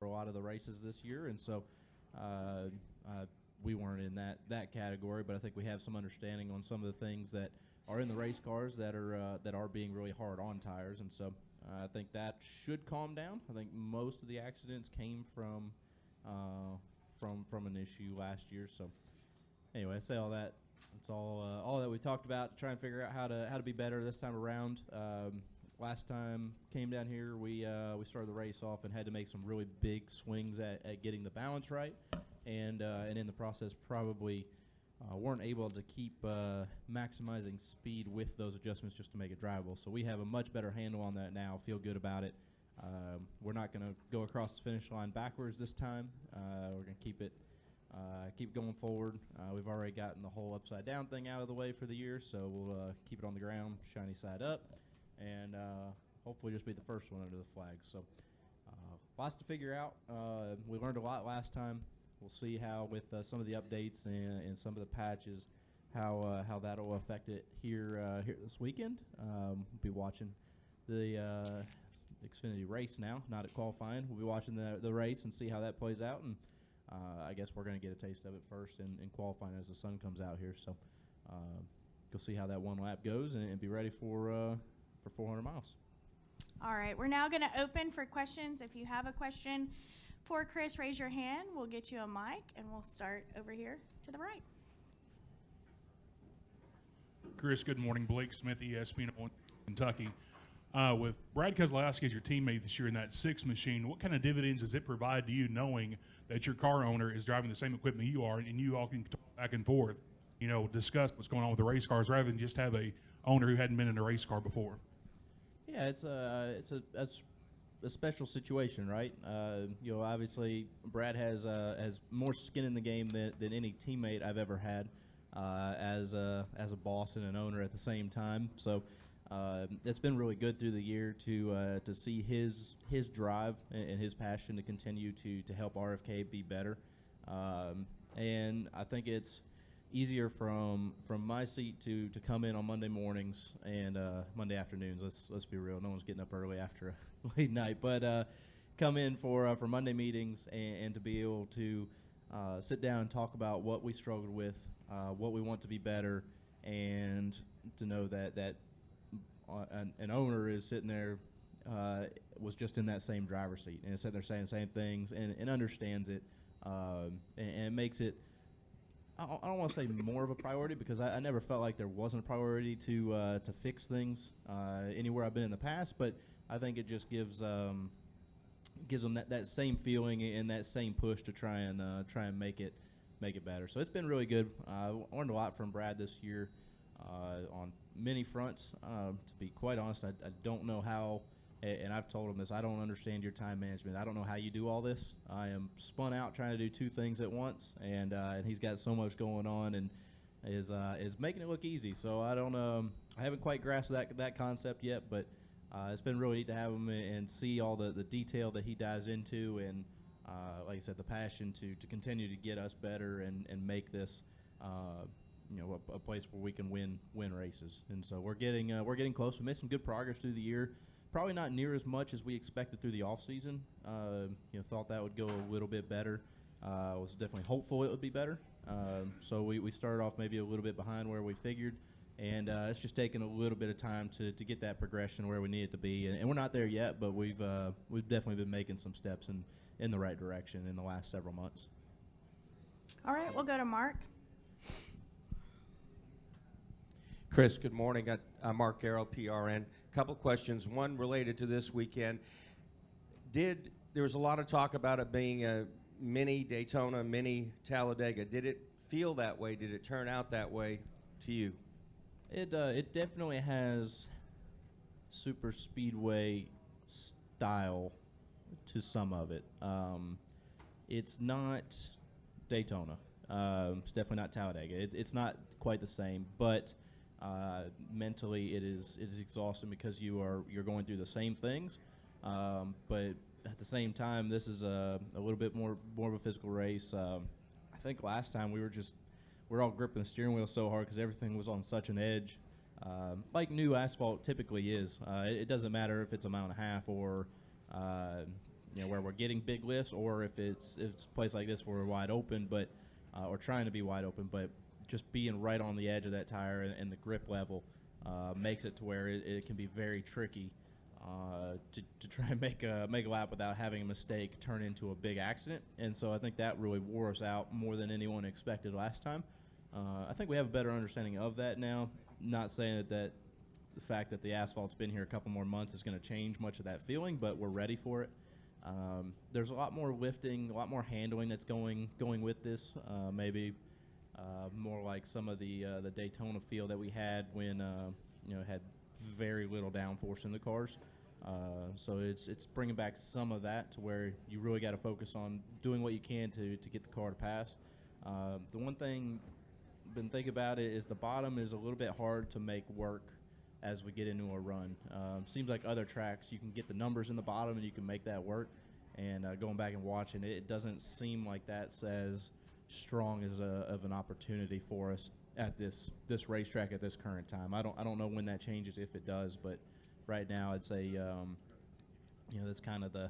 a lot of the races this year, and so we weren't in that category. But I think we have some understanding on some of the things that are in the race cars that are being really hard on tires, and so I think that should calm down. I think most of the accidents came from an issue last year. So anyway, I say all that. It's all that we talked about to try and figure out how to be better this time around. Last time came down here, we started the race off and had to make some really big swings at getting the balance right, and in the process probably weren't able to keep maximizing speed with those adjustments just to make it drivable. So we have a much better handle on that now. Feel good about it. We're not going to go across the finish line backwards this time. We're going to keep going forward. We've already gotten the whole upside down thing out of the way for the year, so we'll keep it on the ground, shiny side up, and hopefully just be the first one under the flag. So lots to figure out. We learned a lot last time. We'll see how with some of the updates and some of the patches, how that'll affect it here this weekend. We'll be watching the Xfinity race now, not at qualifying. We'll be watching the race and see how that plays out, and I guess we're going to get a taste of it first in qualifying as the sun comes out here. So go see how that one lap goes and be ready for 400 miles. All right, we're now going to open for questions. If you have a question for Chris, raise your hand. We'll get you a mic, and we'll start over here to the right. Chris, good morning. Blake Smith, ESPN, Kentucky. With Brad Keselowski as your teammate this year in that 6 machine, what kind of dividends does it provide to you knowing that your car owner is driving the same equipment you are, and you all can talk back and forth, discuss what's going on with the race cars rather than just have a owner who hadn't been in a race car before? Yeah, it's a special situation, right? Obviously Brad has more skin in the game than any teammate I've ever had as a boss and an owner at the same time. So it's been really good through the year to see his drive and his passion to continue to help RFK be better. And I think it's easier from my seat to come in on Monday mornings and Monday afternoons. Let's be real, no one's getting up early after a late night, but come in for Monday meetings and to be able to sit down and talk about what we struggled with, what we want to be better, and to know that an owner is sitting there, was just in that same driver's seat and sitting there saying the same things and understands it, and makes it, I don't want to say more of a priority, because I never felt like there wasn't a priority to fix things anywhere I've been in the past, but I think it just gives them that same feeling and that same push to try and make it better. So it's been really good. I learned a lot from Brad this year on many fronts. To be quite honest, I don't know how, and I've told him this, I don't understand your time management. I don't know how you do all this. I am spun out trying to do 2 things at once, and he's got so much going on and is making it look easy. So I haven't quite grasped that concept yet, but it's been really neat to have him and see all the detail that he dives into, and like I said, the passion to continue to get us better and make this a place where we can win races. And so we're getting close. We made some good progress through the year. Probably not near as much as we expected through the off season. Thought that would go a little bit better. Was definitely hopeful it would be better. So we started off maybe a little bit behind where we figured, and it's just taken a little bit of time to get that progression where we need it to be. And we're not there yet, but we've definitely been making some steps in the right direction in the last several months. All right, we'll go to Mark. Chris, good morning. I'm Mark Carroll, PRN. Couple questions. One related to this weekend. There was a lot of talk about it being a mini Daytona, mini Talladega. Did it feel that way? Did it turn out that way to you? It definitely has super speedway style to some of it. It's not Daytona. It's definitely not Talladega. It's not quite the same, but mentally it is exhausting because you're going through the same things, but at the same time this is a little bit more of a physical race. I think last time we're all gripping the steering wheel so hard because everything was on such an edge, like new asphalt typically is. It doesn't matter if it's a mile and a half or where we're getting big lifts, or if it's a place like this where we're wide open, but or trying to be wide open, but just being right on the edge of that tire and the grip level makes it to where it can be very tricky to try and make a lap without having a mistake turn into a big accident. And so I think that really wore us out more than anyone expected last time. I think we have a better understanding of that now. Not saying that the fact that the asphalt's been here a couple more months is going to change much of that feeling, but we're ready for it. There's a lot more lifting, a lot more handling that's going with this. Maybe more like some of the Daytona feel that we had when had very little downforce in the cars. So it's bringing back some of that to where you really got to focus on doing what you can to get the car to pass. The one thing I've been thinking about it is the bottom is a little bit hard to make work as we get into a run. Seems like other tracks you can get the numbers in the bottom and you can make that work. And going back and watching it, it doesn't seem like that's as strong as of an opportunity for us at this racetrack at this current time. I don't know when that changes, if it does, but right now I'd say that's kind of the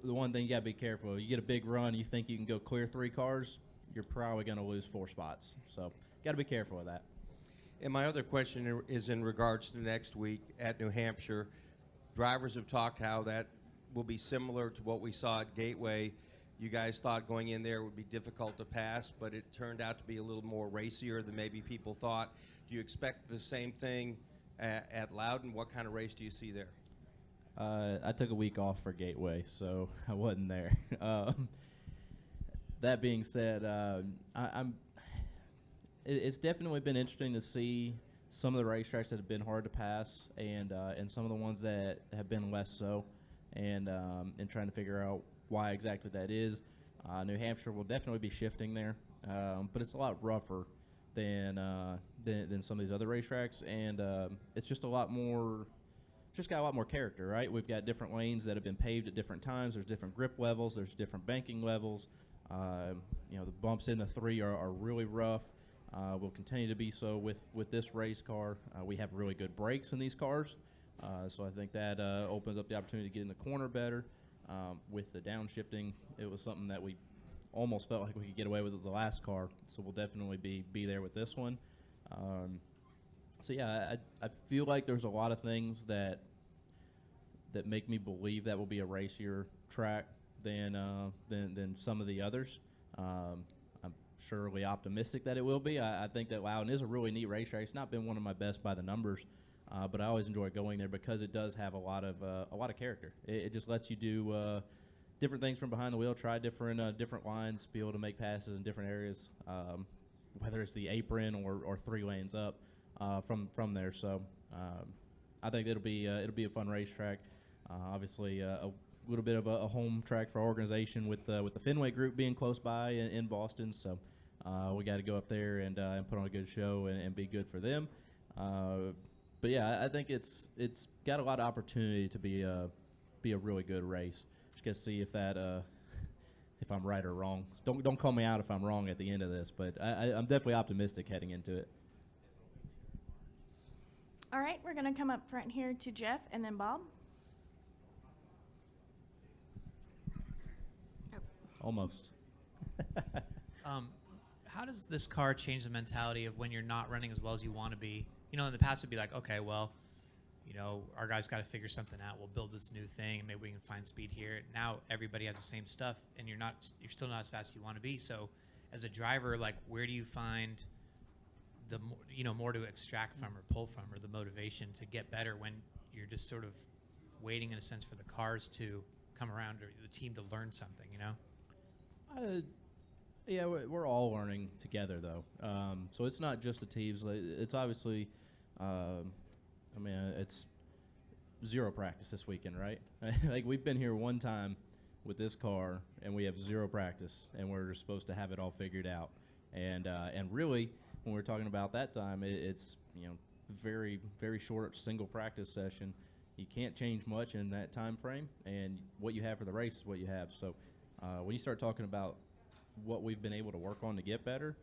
one thing you got to be careful of. You get a big run, you think you can go clear 3 cars, you're probably going to lose 4 spots. So got to be careful of that. And my other question is in regards to next week at New Hampshire. Drivers have talked how that will be similar to what we saw at Gateway. You guys thought going in there would be difficult to pass, but it turned out to be a little more racier than maybe people thought. Do you expect the same thing at Loudon? What kind of race do you see there? I took a week off for Gateway, so I wasn't there. That being said, it's definitely been interesting to see some of the racetracks that have been hard to pass, and some of the ones that have been less so, and trying to figure out why exactly that is. New Hampshire will definitely be shifting there, but it's a lot rougher than some of these other racetracks, and it's just a lot more. Just got a lot more character, right? We've got different lanes that have been paved at different times. There's different grip levels. There's different banking levels. The bumps in the 3 are really rough. Will continue to be so with this race car. We have really good brakes in these cars, so I think that opens up the opportunity to get in the corner better. With the downshifting, it was something that we almost felt like we could get away with the last car, so we'll definitely be there with this one. So yeah, I feel like there's a lot of things that make me believe that will be a racier track than some of the others. I'm surely optimistic that it will be. I think that Loudon is a really neat racetrack. It's not been one of my best by the numbers, but I always enjoy going there because it does have a lot of character. It just lets you do different things from behind the wheel, try different lines, be able to make passes in different areas, whether it's the apron or 3 lanes up from there. So I think it'll be a fun racetrack. Obviously, a little bit of a home track for our organization with the Fenway Group being close by in Boston. So we got to go up there and put on a good show and be good for them. But yeah, I think it's got a lot of opportunity to be a really good race. Just got to see if I'm right or wrong. Don't call me out if I'm wrong at the end of this, but I'm definitely optimistic heading into it. All right, we're going to come up front here to Jeff and then Bob. Almost. How does this car change the mentality of when you're not running as well as you want to be? In the past it'd be like, okay, well, our guys got to figure something out. We'll build this new thing, and maybe we can find speed here. Now everybody has the same stuff, and you're still not as fast as you want to be. So, as a driver, like, where do you find the more to extract from or pull from, or the motivation to get better when you're just sort of waiting in a sense for the cars to come around or the team to learn something? Yeah, we're all learning together, though. So it's not just the teams. It's obviously, it's 0 practice this weekend, right? Like, we've been here one time with this car, and we have 0 practice, and we're supposed to have it all figured out. And really, when we're talking about that time, it's very, very short single practice session. You can't change much in that time frame, and what you have for the race is what you have. So when you start talking about what we've been able to work on to get better,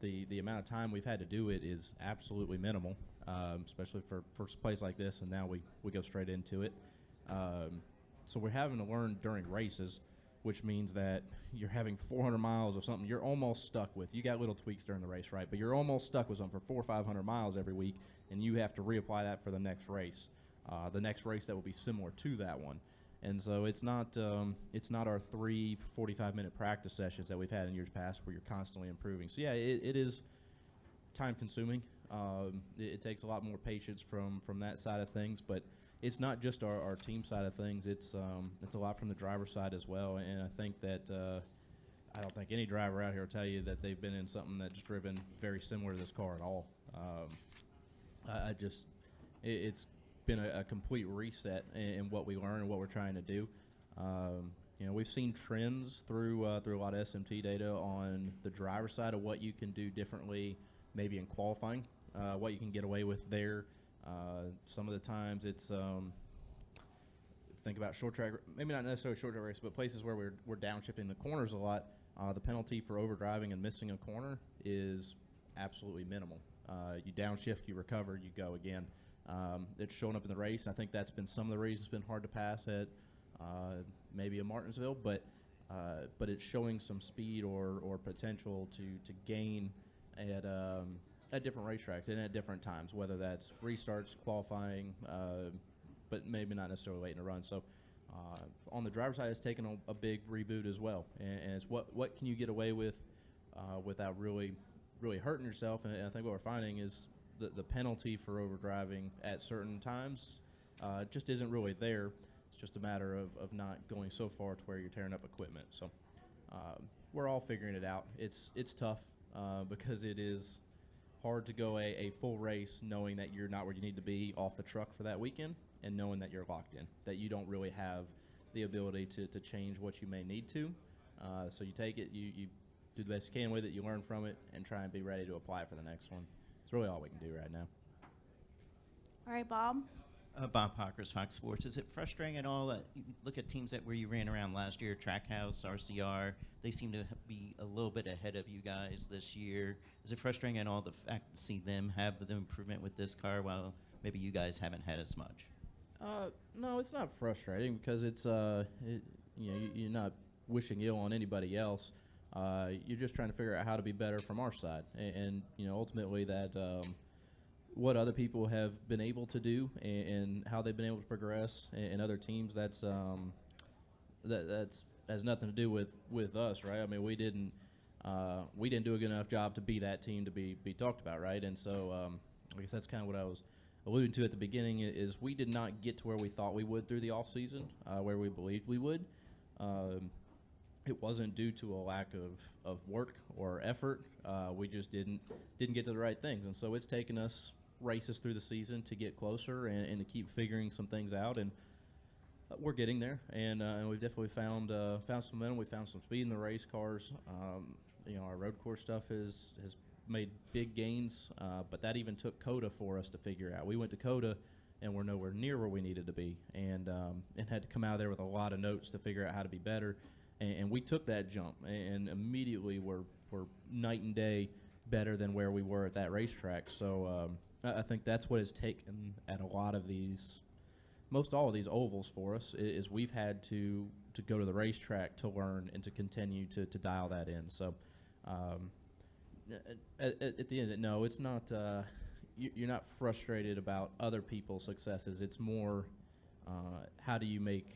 the amount of time we've had to do it is absolutely minimal, especially for a place like this, and now we go straight into it. So we're having to learn during races, which means that you're having 400 miles of something you're almost stuck with. You got little tweaks during the race, right? But you're almost stuck with something for 400 or 500 miles every week, and you have to reapply that for the next race. The next race that will be similar to that one. And so it's not our 3 45-minute practice sessions that we've had in years past where you're constantly improving. So, yeah, it is time-consuming. It takes a lot more patience from that side of things, but it's not just our team side of things. It's a lot from the driver's side as well, and I think that I don't think any driver out here will tell you that they've been in something that's driven very similar to this car at all. It's been a complete reset in what we learn and what we're trying to do. We've seen trends through a lot of SMT data on the driver's side of what you can do differently, maybe in qualifying, what you can get away with there. Some of the times it's think about short track, maybe not necessarily short track race, but places where we're downshifting the corners a lot. The penalty for overdriving and missing a corner is absolutely minimal. You downshift, you recover, you go again. It's shown up in the race. I think that's been some of the reasons it's been hard to pass at maybe a Martinsville, but it's showing some speed or potential to gain at different racetracks and at different times, whether that's restarts, qualifying, but maybe not necessarily late in a run. So on the driver's side, it's taken a big reboot as well, and it's what can you get away with without really hurting yourself. And I think what we're finding is the penalty for overdriving at certain times just isn't really there. It's just a matter of not going so far to where you're tearing up equipment. So we're all figuring it out. It's tough because it is hard to go a full race knowing that you're not where you need to be off the truck for that weekend, and knowing that you're locked in, that you don't really have the ability to change what you may need to. So you take it, you do the best you can with it, you learn from it, and try and be ready to apply it for the next one. It's really all we can do right now. All right, Bob. Bob Hawkers, Fox Sports. Is it frustrating at all that you look at teams where you ran around last year, Trackhouse, RCR, they seem to be a little bit ahead of you guys this year. Is it frustrating at all the fact to see them have the improvement with this car while maybe you guys haven't had as much? No, it's not frustrating because it's you're not wishing ill on anybody else. You're just trying to figure out how to be better from our side, and ultimately that what other people have been able to do and how they've been able to progress in other teams. That's has nothing to do with us, right? I mean, we didn't do a good enough job to be that team to be talked about, right? And so I guess that's kind of what I was alluding to at the beginning is we did not get to where we thought we would through the off season, where we believed we would. It wasn't due to a lack of work or effort. We just didn't get to the right things, and so it's taken us races through the season to get closer and to keep figuring some things out, and we're getting there. And we've definitely found some momentum. We found some speed in the race cars. Our road course stuff has made big gains, but that even took COTA for us to figure out. We went to COTA, and we're nowhere near where we needed to be, and had to come out of there with a lot of notes to figure out how to be better. And we took that jump, and immediately we're night and day better than where we were at that racetrack. So I think that's what has taken at a lot of these, most all of these ovals for us, is we've had to go to the racetrack to learn and to continue to dial that in. So at the end of it, no, it's not. You're not frustrated about other people's successes. It's more how do you make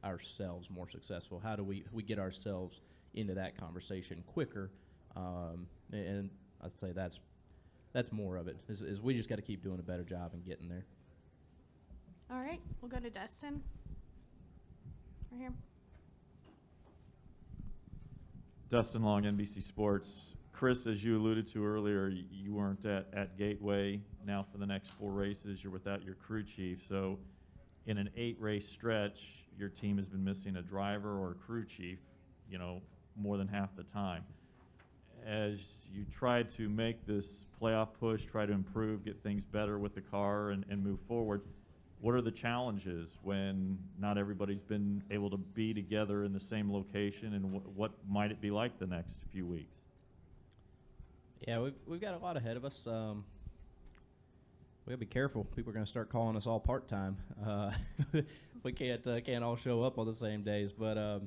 ourselves more successful? How do we get ourselves into that conversation quicker? And I'd say that's more of it. Is we just got to keep doing a better job and getting there. All right, we'll go to Dustin. Right here. Dustin Long, NBC Sports. Chris, as you alluded to earlier, you weren't at Gateway. Now for the next 4 races, you're without your crew chief. So in an 8-race stretch, your team has been missing a driver or a crew chief, more than half the time. As you try to make this playoff push, try to improve, get things better with the car and move forward, what are the challenges when not everybody's been able to be together in the same location, and what might it be like the next few weeks? Yeah, we've got a lot ahead of us. We gotta be careful. People are gonna start calling us all part time. We can't all show up on the same days. But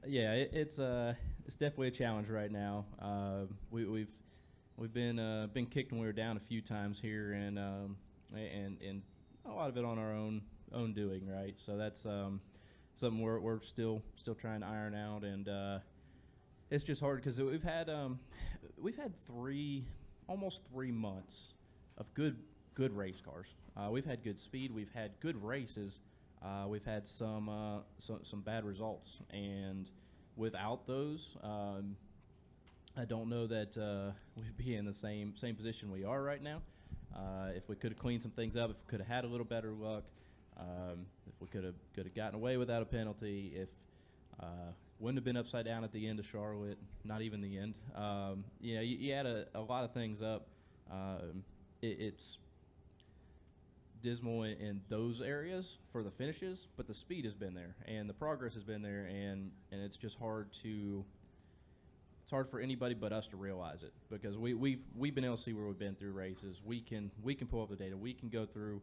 yeah, it's definitely a challenge right now. We've been kicked when we were down a few times here, and a lot of it on our own doing, right? So that's something we're still trying to iron out, and it's just hard because we've had almost 3 months of good race cars. We've had good speed. We've had good races. We've had some bad results, and without those, I don't know that we'd be in the same position we are right now. If we could have cleaned some things up, if we could have had a little better luck, if we could have gotten away without a penalty, if wouldn't have been upside down at the end of Charlotte, not even the end. You add a lot of things up. It's dismal in those areas for the finishes, but the speed has been there and the progress has been there, and it's just hard for anybody but us to realize it, because we've been able to see where we've been through races. We can pull up the data. We can go through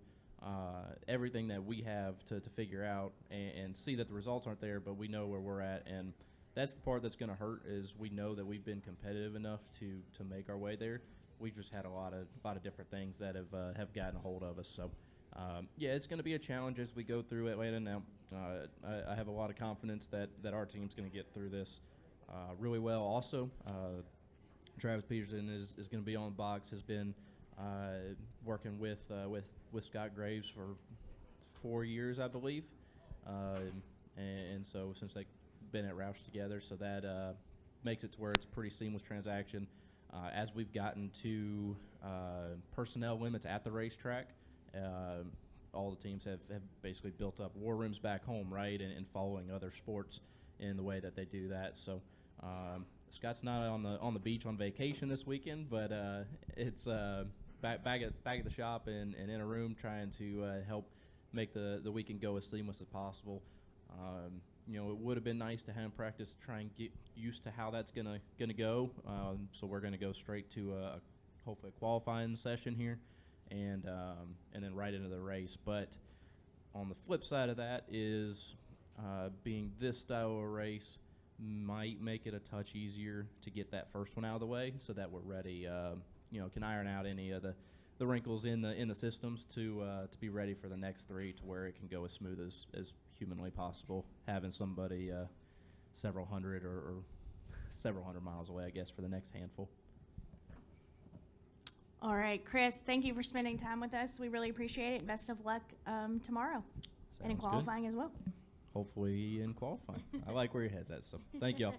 everything that we have to figure out and see that the results aren't there, but we know where we're at, and that's the part that's going to hurt. Is we know that we've been competitive enough to make our way there. We've just had a lot of different things that have gotten a hold of us. So it's going to be a challenge as we go through Atlanta. Now I have a lot of confidence that our team's going to get through this really well. Also, Travis Peterson is going to be on the box. Has been working with Scott Graves for 4 years, I believe, and so since they've been at Roush together, so that makes it to where it's a pretty seamless transaction. As we've gotten to personnel limits at the racetrack, all the teams have basically built up war rooms back home, right, and following other sports in the way that they do that. So Scott's not on the beach on vacation this weekend, but it's back at the shop and in a room trying to help make the weekend go as seamless as possible. It would have been nice to have him practice, try and get used to how that's gonna go. So we're gonna go straight to hopefully a qualifying session here, and then right into the race. But on the flip side of that is being this style of race might make it a touch easier to get that first one out of the way, so that we're ready. Can iron out any of the wrinkles in the systems to be ready for the next three, to where it can go as smooth as humanly possible, having somebody several hundred or several hundred miles away, I guess, for the next handful. All right, Chris, thank you for spending time with us. We really appreciate it. Best of luck tomorrow and in Sounds good. qualifying as well. Hopefully in qualifying. I like where your head's at, so thank y'all.